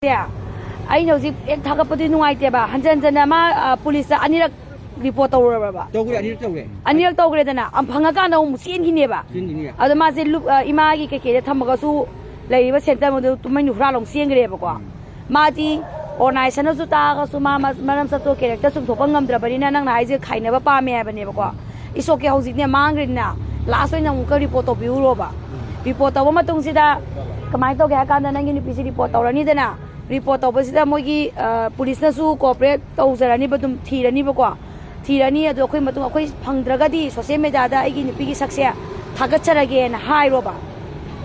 I know if Takapati Nuaiteba, Hanjanama, police, Anirak report over. Anil Togredana, Ampangakano, seen Hineva. Adamasi look Imagi Keke, Tamagasu, Lay Senta to Manu Ralong, seeing Rebaqa. Mati, or Naisanazuta, Sumama, Madame Sato characters of Topangam, Drabarina, and Isaac, I never palm me have never. It's okay, how's it near Mangrid now? Last one, I'm report of Europa. Report of Womatung Sida, Kamaito Gakan, and Nangin report or Nidana. Report opposite Mogi, police Nasu, corporate, those are Nibatum, Tiraniboqua, Tirani, the Okimatum, Pandragadi, Sosemeda, again, Piggy Saxia, Tagachar again, high roba.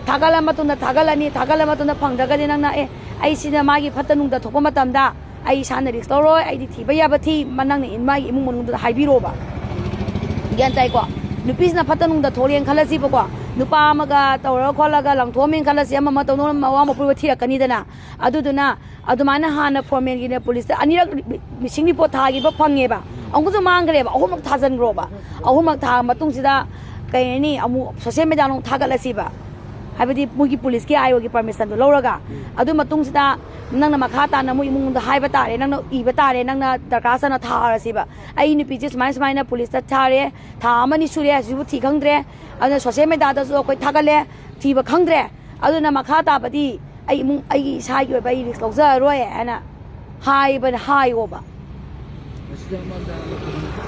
Tagalamatuna, Tagalani, Tagalamatuna, Pandragadina, I see the Magi Patanung, the Topomatamda, I shan the Ristoro, I did Tibayabati, Manang in my Imun, the High Roba. Gantaikwa, Nupizna Patanung, the Torian Kalasiboqua. Nupamaga, Tawakolaga, Langtomin Kalas Yamamoto, Mawama Putia Canidana, Aduduna, Adumana Hana for me in the police, Anira Missing Potagi, Pangeba, Uncle Mangreva, Home of Tazan Roba, a home of Tamatunzida, Kayani, Sosemedano Tagalasiba. Have the Mugi police, I will give permission to Loraga, Adumatunzida, Nana Makata, Namu, the Hibatare, Nano Ibatare, Nana, the Casana Tarasiba. I in the pitches, my minor police, Tare, Tamani Suria, Zuti Kangre. And the Sosemeda does look Tagale, Tiba Kangre, Aduna Makata, but I high your baby, Roy, and a high but high over.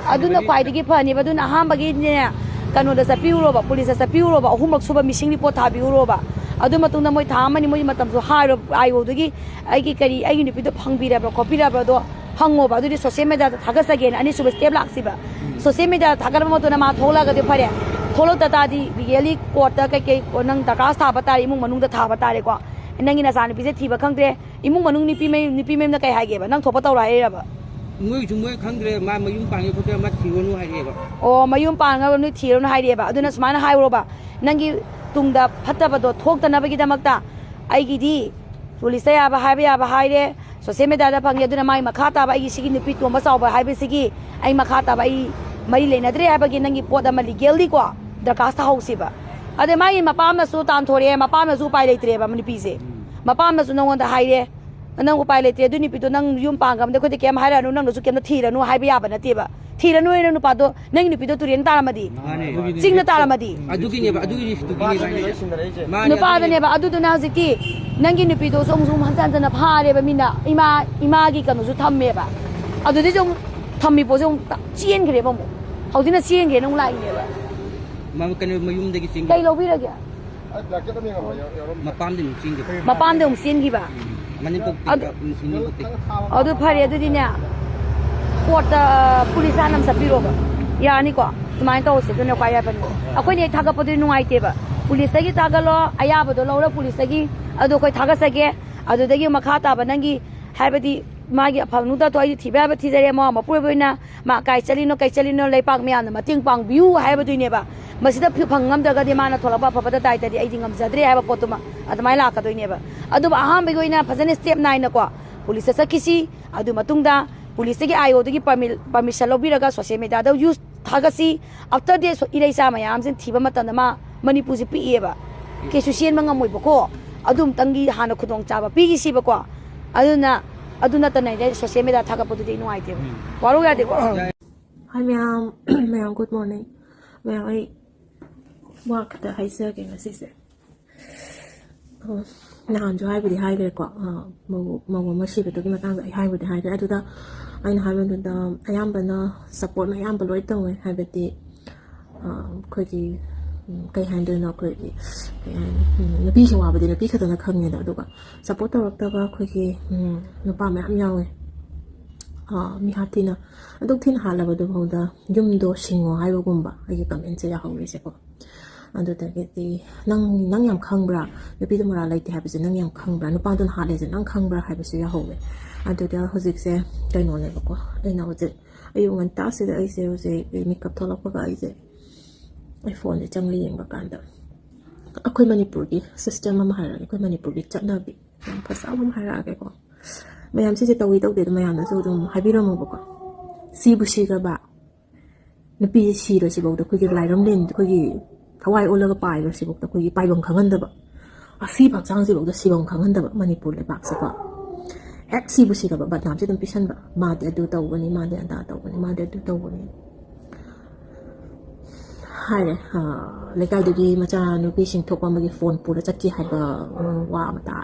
I do not quite give her, never do not harm again there. Cano the Sapuro, police as a pure over, whom super missing report have you over. Adumatuna Moitam and Moimatam so high of Iodugi, I get I in the Pangpira, copy Labrador, hung over, do the Sosemeda Tagas again, and it's with stable Laxiba. Sosemeda Tagamatona Tola the Pare. Follow the daddy, Bieli, quarter cake, or Nang Takasta, Batari, Mumanu the Tabatariqua, and then in a son visit Tiba country, Imuman Nipim the Kayageva, Nang Topata Eva. Muy to my country, my Mayumpan, put a Matthew Hideva. Or Mayumpan, no tear on Hideva, do not smile high roba, Nangi Tunda Patabado, talk the Navigita Magda, Igidi, Tulisea Bahabia Bahide, so Semeda Pangaduna Makata by seeking the pit to Masao by Hibisiki, I Makata by Marilena Drea beginning Port Maligelliqua. The cast house. Other my Mapama Sultan Toria, Mapama Zupilate, Manipise. Mapama no one the high, and no pilot, Dunipito, Yumpangam, the Kotikam Hara, no one who came the Tira, no high up and a tiba. Tira no in Pado, Nangipito to the Talamadi. Sing the Talamadi. I do give no father never, I do the Naziki. Nanginipito, some Hansan and a party, Mina, Imagi can also come meba. I do this Tommy Bosom, Chien Grebo. How did I see again? Like Mamma can Mayum the King. They love it again. Mapandum Singiba. Other party dinner. What police and Sapiro. Yaniko, to my toast, to know why happened. When you talk about the new idea, police take Tagalo, Ayaba, the Laura police, Adoko Tagasage, Adodagi Makata, Banangi, Habiti. Magi Panuta to Tiba Tizarema, Purvina, Makai Chalino, Lepak Mian, Mating Pang, view, have a neighbor. Masida Pupangam, the Gadimana, Tolaba, Papa, died at the aging of Zadre, have a potoma at my laka to neighbor. Adu Aham Begoina, Pazan step 9 aqua. Police Sakisi, Adu Matunda, Police Ayo to give permission Lobiraga, Sosemeda, use Tagasi, after this, Iresa, my arms and Tiba Matanama, Manipusi Pieva. Kesusian Mangamuipo, Adum Tangi Hana Kudong Chaba, Piggy Sibaqua, Aduna. Aduna tanay Sosemeda Tagapo today no idea. Waruga de. Hi ma'am, good morning. May I work the high circuit assistant? Now I'm driving the high machine to give a high with the high to the I'm having the I am gonna support my ample right away. Have it the quickie. Kay handle na ko nabi siya wabadi nabi ka na khang da duga support rak ta ba khoki nupa ma am yawe mi hatina aduk thin hala ba du hoda yum do singo hai gumba ai comment se ya hawri se ko adu ta ke ti nang yam khang bra nabi du mara lai ti ha bi nang yam khang bra nupa dun ha le je nang khang bra hai bi se ya hawwe adu da hozik se kai no le ko ai na hoje ayu ngan ta se ai se makeup tholak ba ai se iPhone the Changli and Bakanda. A queen Manipuri, system of Mahara, a queen Manipuri, Chanabi, and Pasam Haragako. May am sit away out my answer to Habiramoboka. Sibushiga ba. The P. She was about the quick light on Lin, the quick Hawaii all over pie, or she booked the quick pie on Kangandaba. A sea back sounds about the Sibon Kangandaba, Manipur the Baxaka. hek sibu sigaba badnam se dum pisan ba ma de adu tawbani ma de anda tawbani ma de adu tawbani hai lekai dugi macha nu pi sing thokpa magi phone pura chakki haiba wa mata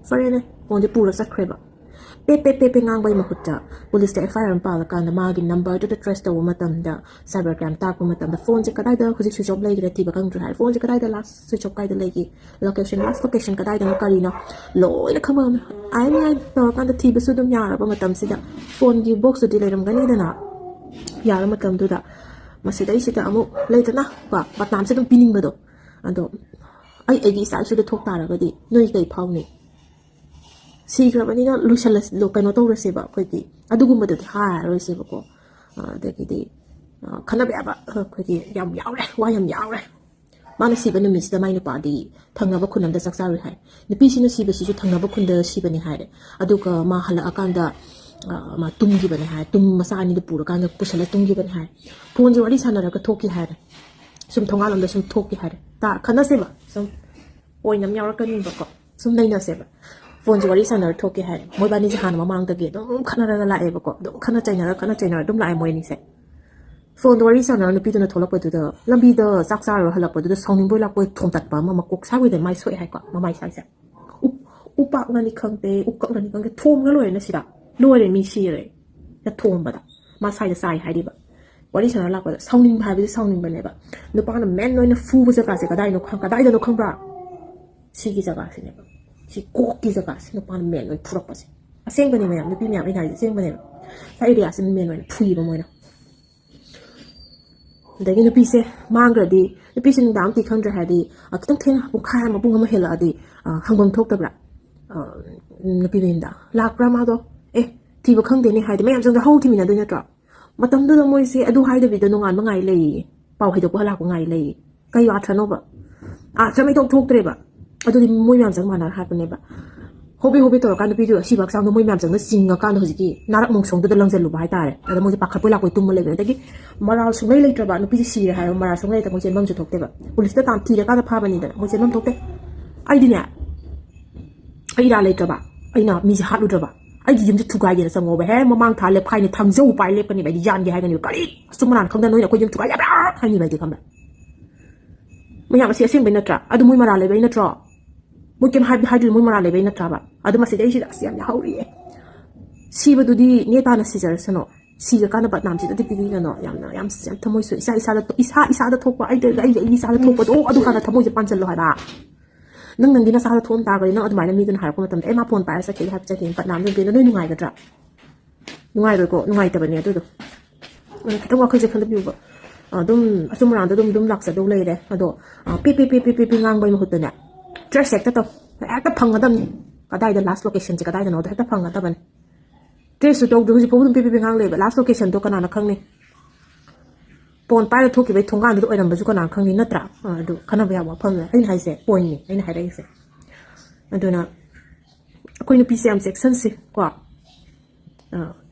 fare ne phone de pura sakre ba pe ngang bai mahutta police ta FIR pa la kan ma gi number to the trust the matam da cybercrime ta ko matam da phone je kadai da khuji switch off lai ti ba kang dra phone je kadai da last switch off kai da legi location last location kadai da kari na loi na khama ai mai to kan da ti ba su dum ya ba matam si da phone gi box di lai ram gani da na ya matam du da masida isi da amu lai da na ba matam se dum pining ba do ando ai gi sa su da thok ta ra ga di noi kai phau ni sigrabani no lusalas lo kano to receive ko ki adugum badu ha receive ko de ki de khana ba ba ko ki yam yaw re wa yam yaw re mana si banu mis da mai no pa di thanga ba khunam da saksa ri hai ni pi si no si ba si ju thanga ba khun da si bani hai adu ka ma hala akan da ma tum gi bani hai tum ma sa ni da pura kan da pusala tum gi bani hai phone ji wali sana ra ka thoki hai sum thonga lam da sum thoki hai ta khana se ba sum oi nam yaw ra ka ni ba ko sum dai na se ba phone ji wari sanar thoki hai moi bani ji han mamang da ge dum khana ra la e ba ko dum khana chaina dum lai moi ni se phone wari sanar nu pi da thola pa da lambi da sak sa ro hala pa da song ning boi la poi thong tat pa ma kok sa wi da mai soi hai ko ma mai sai sa u pa na ni khang te u ka na ni khang ke thom ga loi na si da loi le mi si re da thom ba da ma sai da sai hai di ba wari sanar la pa song ning ba bi song ning ba ne ba nu pa na men noi na fu ba sa ka se ka dai no khang ka dai da no khang ba si gi sa ka si ne ba si koki zaga si no pan men oi pura pasi aseng bani men no pi men ai nai aseng bani sa area sin men oi phui ba moina da gi no pi se mangra di no pi sin dam ti khang dra ha di kitang theng bu kha ma bu ma hela di hangbam thok ta bra no pi ben da lak ra ma do ti ba khang de ni hai de mayam jang da ho ti mi na do na tra matam do moi se adu hai da bi da no ngan ma ngai lei pau hai do ko hala ko ngai lei kai wa thano ba cha mai thok tre ba adudi moi myam jang mana ha ne ba hobi to kan pi du si bak sang do moi myam jang na singa kan ho ji ki narak mong song do lang jel lu ba ta re ada moi pakha pula ko tum le be ta ki maral su mai le tra ba no pi si re ha maral su mai ta mo chen bam ju thok te ba police ta tam ti re ka da pha ba ni da mo chen bam thok te ai di ne ai ra le tra ba ai na mi ji ha lu tra ba ai ji jim ju thu ga ye na sang ngo ba he mamang tha le phai ni thang jau pai le pa ni ba di jan ge ha ga ni ka ri su manan khang da noi na ko jim thu ga ya ba ha ni ba di kam ba mo ya ma si asing be na tra adu moi maral le be na tra mungkin hadil muy marale bay na traba adu masih dai sida siam ya hauri si badu di ne ta na si jar sano si ga kana bat nam si di pigi no yam siam thamoi su isa da thokpa ai isa da thokpa do adu kana thamoi je panchal lo ha ba nang dina sa da thon ta ga no adu mai na mi dun har ko matam e ma phone pa sa ke ha cha tin bat nam din no nungai ga tra nungai do ko nungai ta ba ne do kita wa khaje khan da bi ba dum asum ran da dum lak sa do le de ado pi ngang bai ma hut na dress sector to ekta phang adam kadai da last location je kadai da no da ekta phang adam dress to do ji pom pi ngang le last location to kana na khang ni pon pa da thoki bai thonga do oiram ba ju kana khang ni natra do kana ba ya wa phang ai hai se point ni ai hai dai se aduna koi no PCM section se kwa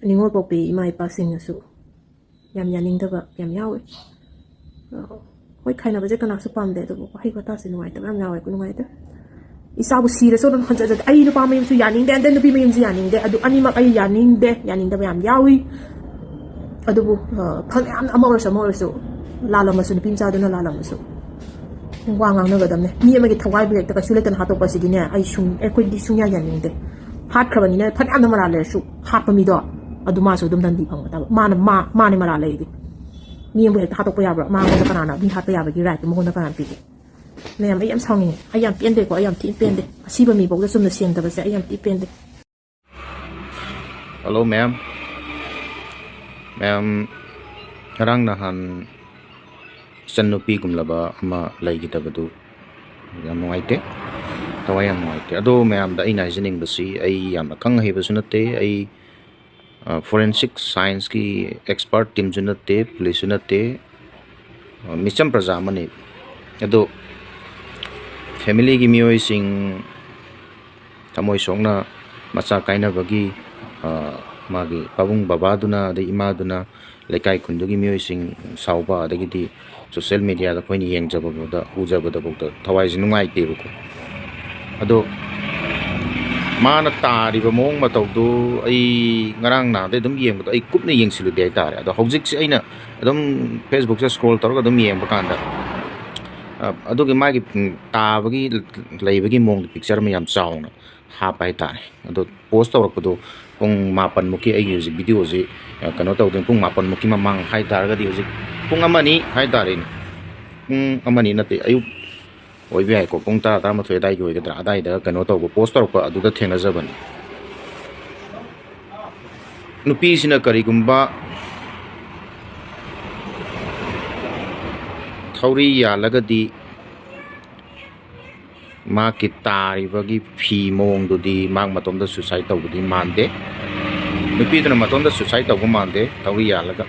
ningol pok pi mai passing su yam yaning da ba yam yawe hoi khai na ba je kana su pam de do hai ko ta se nuai ta yam yawe ku nuai ta isa bu sira so don khanja ai no pa mai su yaning de and no pi mai su yaning de adu ani ma ai yaning de yaning da ba yam yawi adu bu phan am amor so la la ma su pim cha do na la la ma su wa ngang na ga dam ne mi ma gi thawai bi ta ka su le tan ha to pa si di ne ai sung e ko di sung ya yaning de hat khra ba ni ne phan am na ma la le su hat pa mi do adu ma so dum dan di phang ta ma ni ma la le di ni mo ta to pa ya ba ma ko kana na bi hat pa ya ba gi right mo ko na kana pi ne am ai am song ni ai am pien de ko ai am ti pien de si ba mi bo da sum na siang da ba se ai am ti pien de hello ma'am rang na han sannupi gumlaba ama lai gi ta badu yam noi te tawai yam noi te ado ma'am da ina jining basi ai yam kang he ba sunate ai forensic science ki expert team junate police junate micham prajamani ado family gi mioi sing tamoi songna macha kaina bagi magi pabung baba duna de ima duna lekai khundugi mioi sing sauba adagi di social media da koini yeng jaba da ujaba da bok da thawai jinungai te ko ado mana tariba mong matawdu ay ngarang na dum yengdo ay kupna yengsilude ay tare ado hojik si aina adum Facebook sa scroll tawga dum yengba kanda adugi magi tabagi leibagi mong picture mayam chawna hapa ay tare ado post tawrapdo pung mapan muki ay music video ji kano tawdun pung mapan muki mamang hai targa di hojik pung amani hai tare pung amani nate ayu oi bi ai ko pung ta ma thoi dai gi ga dai da kano taw post tawpa adu da thena jaban nupi sina kari gumba thauri ya lagadi ma ki tari bagi phi mong do di mang matom da suicide taw di mande nupi duna matom da suicide taw mande thauri ya laga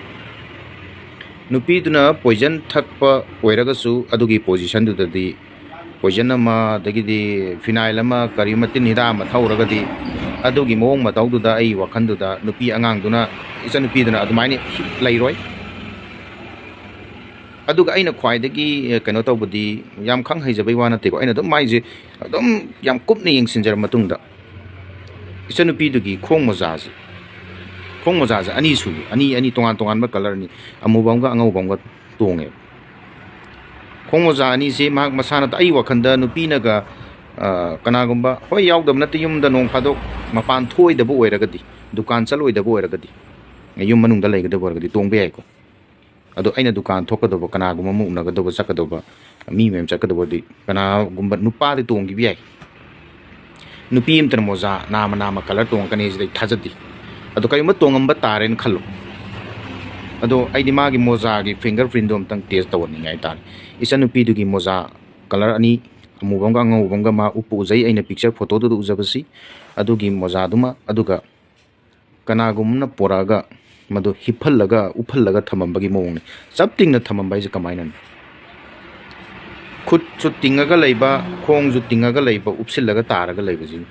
nupi duna poison thakpa oiraga su adugi position du di poison ama dagidi phenyl ama kari matin hida ma thauragadi adugi mong ma tawdu da ai wakhan du da nupi angang duna isa nupi duna adumaini lairoi aduga aina khwaidagi kano tawbudi yam khang haijabai wana te ko aina dum mai je dum yam kupni yengsinjar matungda isa nupi dugi khong moza ani su ani tongan ba color ni amubam ga angau bam ga tonge khong moza ani se mak masana ta ai wakhanda nupi naga kana gumba hoi yaudam na tiyum da nong phadok mapan thoi da bu oiragadi dukan chaloi da bu oiragadi yum manung da leigada bu oiragadi tongbe ai ko ado aina dukan thokado kana gumma mu unagado ba sakado ba mi mem sakado di kana gumba nupa di tongi bi ai nupi imtan moza nama color tong kane jai thajadi ado kayuma tongam ba taren khalo ado aidi magi moza gi fingerprint dom tang test tawni ngai tar isa nupi du gi moza color ani amubam ga ngau ga ma upu jai aina picture photo du ujabasi ado gi moza duma aduga kana gumna poraga madu hiphalaga uphallaga thamambagi mawni sapting na thamambai je kamaina khut chu tingaga leiba khong ju tingaga leiba upsillaga taraga leiba ji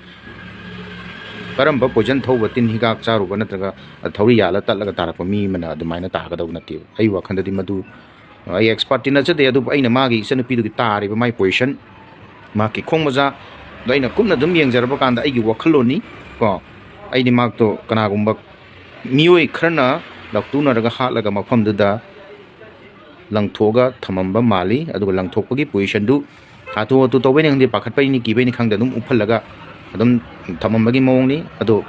karamba poison thauba tin higak charuba natraga thauri yala tatlaga tarakpa mi mana adumaina taga daw nati ai wakhandadi madu ai expert tina chade adu aina magi isana pidu gi tariba mai position ma ki khong maja daina kumna dum yengjarba kanda ai gi wakhaloni ko ai ni mak to kana gumba mioi kharna laktuna raga halaga mafam da langthoga thamamba mali aduga langthokpagi position du hatu tu tawbe nang de pakhat pai ni ki be ni khangda dum uphalaga adum thamambagi mawng ni adu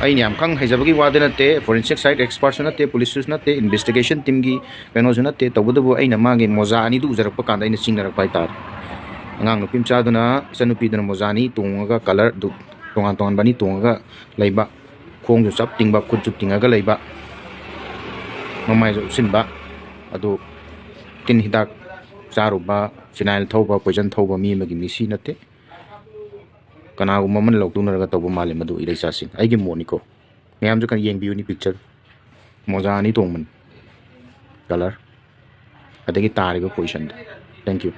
ai nyam khang haijabagi wadena te forensic site expert na te police na te investigation team gi kano juna te tawbudu aina magi moza ani du ujarakpa kanda ina singnarak pai tar angang no pim chaduna sanupi dana moza ni tunga color du tongan bani tunga leiba khong ju chap tingba khut chu tingaga leiba mamai ju sinba adu tin hidak charuba phenyl thoba poison thoba mi magi misi nate kana gu maman lok tu naraga toba male madu irei sasin ai gi moni ko mayam ju kan yeng biu ni picture moza ni tongman color adagi tariga position thank you